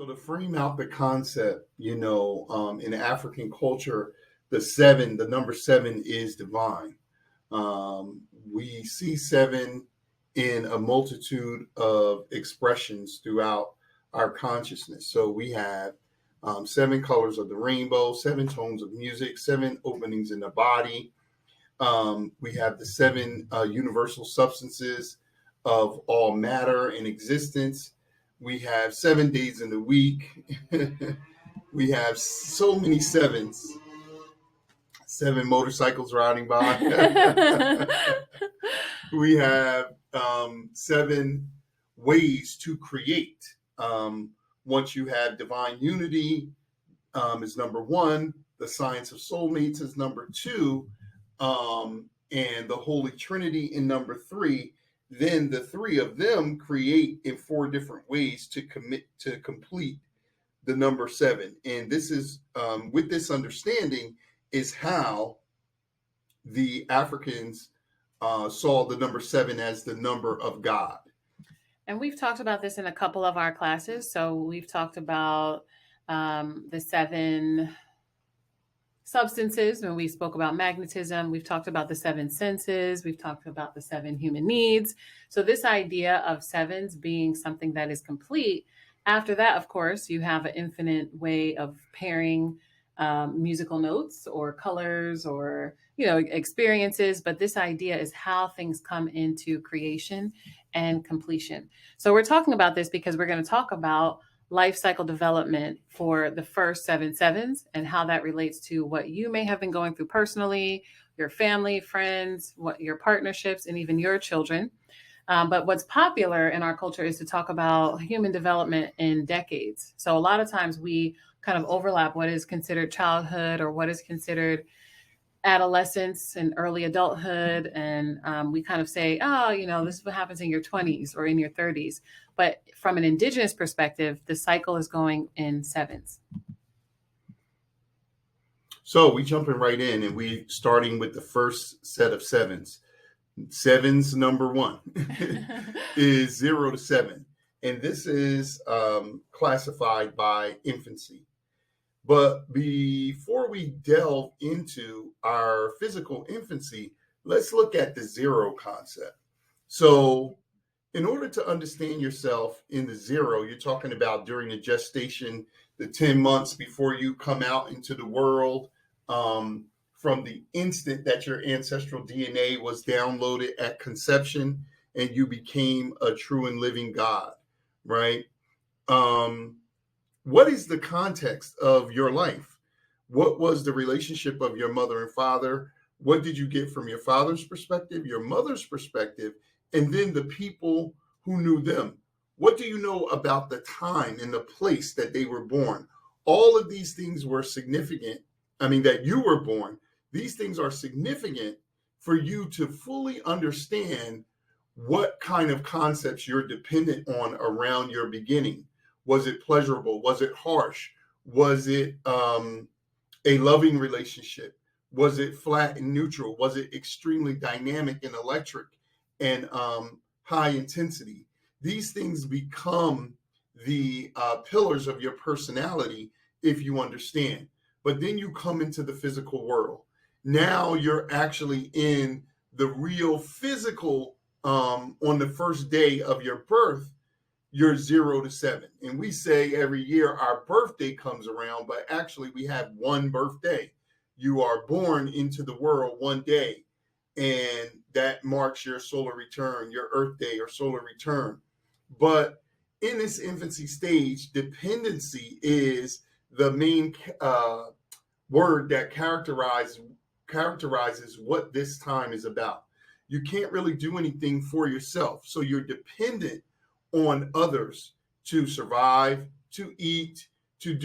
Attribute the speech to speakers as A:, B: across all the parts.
A: So to frame out the concept, in African culture, the number seven is divine. We see seven in a multitude of expressions throughout our consciousness. So we have seven colors of the rainbow, seven tones of music, seven openings in the body. We have the seven universal substances of all matter and existence. We have 7 days in the week. We have so many sevens. Seven motorcycles riding by. We have seven ways to create. Once you have divine unity is number one. The science of soulmates is number two. And the Holy Trinity in number three. Then the three of them create in four different ways to complete the number seven. And this is, with this understanding, is how the Africans saw the number seven as the number of God.
B: And we've talked about this in a couple of our classes. So we've talked about the seven substances when we spoke about magnetism. We've talked about the seven senses. We've talked about the seven human needs. So this idea of sevens being something that is complete. After that, of course, you have an infinite way of pairing musical notes or colors or, experiences. But this idea is how things come into creation and completion. So we're talking about this because we're going to talk about life cycle development for the first 7 sevens and how that relates to what you may have been going through personally, your family, friends, what your partnerships, and even your children. But what's popular in our culture is to talk about human development in decades. So a lot of times we kind of overlap what is considered childhood or what is considered adolescence and early adulthood. And we kind of say, this is what happens in your 20s or in your 30s. But from an Indigenous perspective, the cycle is going in sevens.
A: So we jumping right in and we starting with the first set of sevens. Sevens number one is 0 to 7. And this is classified by infancy. But before we delve into our physical infancy, let's look at the 0 concept. So in order to understand yourself in the 0, you're talking about during the gestation, the 10 months before you come out into the world, from the instant that your ancestral DNA was downloaded at conception and you became a true and living God, right? What is the context of your life? What was the relationship of your mother and father? What did you get from your father's perspective, your mother's perspective, and then the people who knew them? What do you know about the time and the place that they were born? All of these things were significant. That you were born. These things are significant for you to fully understand what kind of concepts you're dependent on around your beginning. Was it pleasurable? Was it harsh? Was it a loving relationship? Was it flat and neutral? Was it extremely dynamic and electric and high intensity? These things become the pillars of your personality if you understand. But then you come into the physical world. Now you're actually in the real physical, on the first day of your birth, you're 0 to 7. And we say every year our birthday comes around, but actually we have one birthday. You are born into the world one day, and that marks your solar return, your Earth day or solar return. But in this infancy stage, dependency is the main word that characterizes what this time is about. You can't really do anything for yourself. So you're dependent on others to survive, to eat, to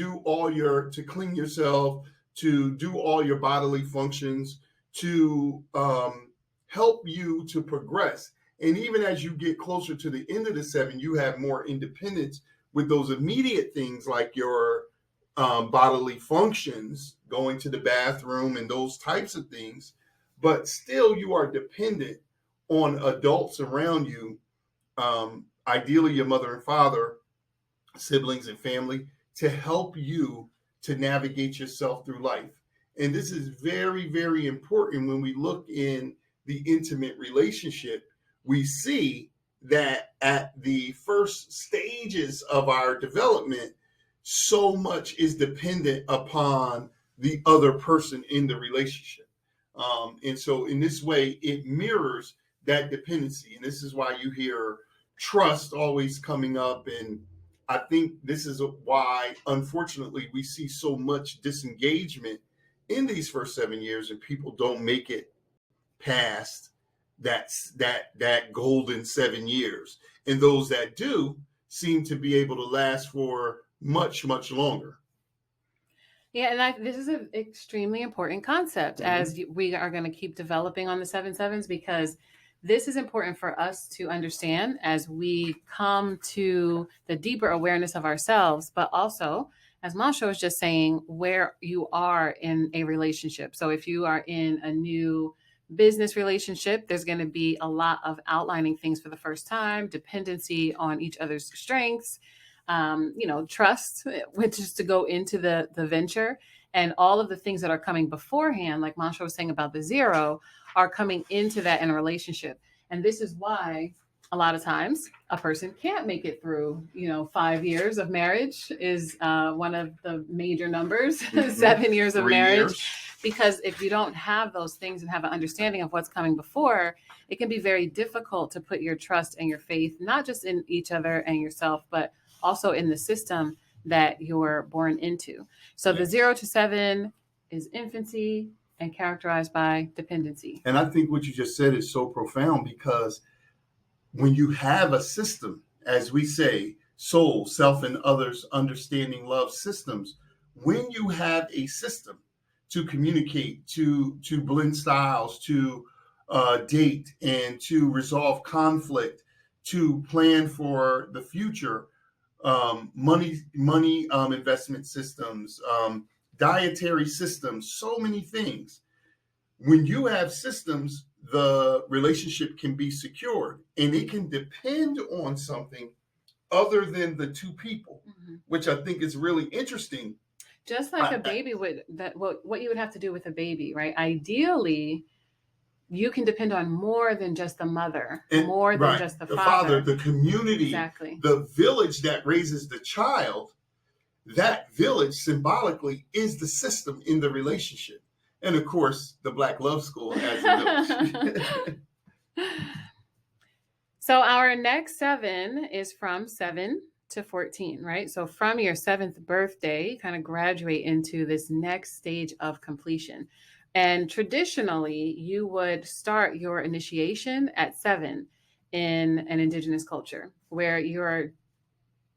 A: clean yourself, to do all your bodily functions, to help you to progress. And even as you get closer to the end of the 7, you have more independence with those immediate things like your bodily functions, going to the bathroom and those types of things. But still you are dependent on adults around you, ideally your mother and father, siblings and family to help you to navigate yourself through life. And this is very, very important when we look in the intimate relationship. We see that at the first stages of our development, so much is dependent upon the other person in the relationship. And so, in this way, it mirrors that dependency. And this is why you hear trust always coming up. And I think this is why, unfortunately, we see so much disengagement in these first 7 years, and people don't make it past that golden 7 years. And those that do seem to be able to last for much, much longer.
B: Yeah, and this is an extremely important concept as we are going to keep developing on the 7/7s, because this is important for us to understand as we come to the deeper awareness of ourselves, but also, as Masha was just saying, where you are in a relationship. So if you are in a new business relationship, there's going to be a lot of outlining things for the first time, dependency on each other's strengths, trust, which is to go into the venture, and all of the things that are coming beforehand, like Masha was saying about the 0, are coming into that in a relationship. And this is why a lot of times a person can't make it through, 5 years of marriage is one of the major numbers, 7 years of
A: 3
B: marriage.
A: years.
B: Because if you don't have those things and have an understanding of what's coming before, it can be very difficult to put your trust and your faith, not just in each other and yourself, but also in the system that you're born into. So the 0 to 7 is infancy and characterized by dependency.
A: And I think what you just said is so profound, because when you have a system, as we say, soul, self, and others, understanding, love systems, when you have a system to communicate, to blend styles, to date, and to resolve conflict, to plan for the future, money investment systems, dietary systems, so many things. When you have systems, the relationship can be secured, and it can depend on something other than the two people, which I think is really interesting.
B: Just like a baby would, what you would have to do with a baby, right? Ideally, you can depend on more than just the mother, more than just the father.
A: The community,
B: exactly.
A: The village that raises the child. That village symbolically is the system in the relationship. And of course, the Black Love School has a village.
B: So our next 7 is from 7 to 14, right? So from your 7th birthday, kind of graduate into this next stage of completion. And traditionally, you would start your initiation at 7 in an Indigenous culture, where you're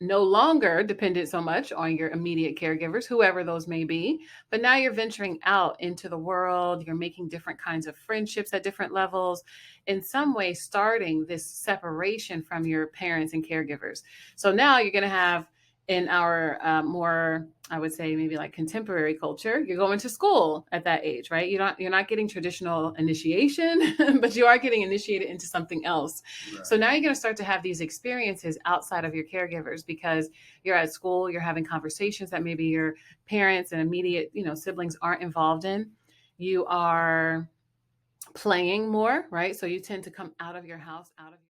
B: no longer dependent so much on your immediate caregivers, whoever those may be, but now you're venturing out into the world. You're making different kinds of friendships at different levels, in some way starting this separation from your parents and caregivers. So now you're going to have, in our more, I would say, maybe like contemporary culture, you're going to school at that age, right? You're not getting traditional initiation, but you are getting initiated into something else. Right. So now you're going to start to have these experiences outside of your caregivers, because you're at school, you're having conversations that maybe your parents and immediate, siblings aren't involved in. You are playing more, right? So you tend to come out of your house, out of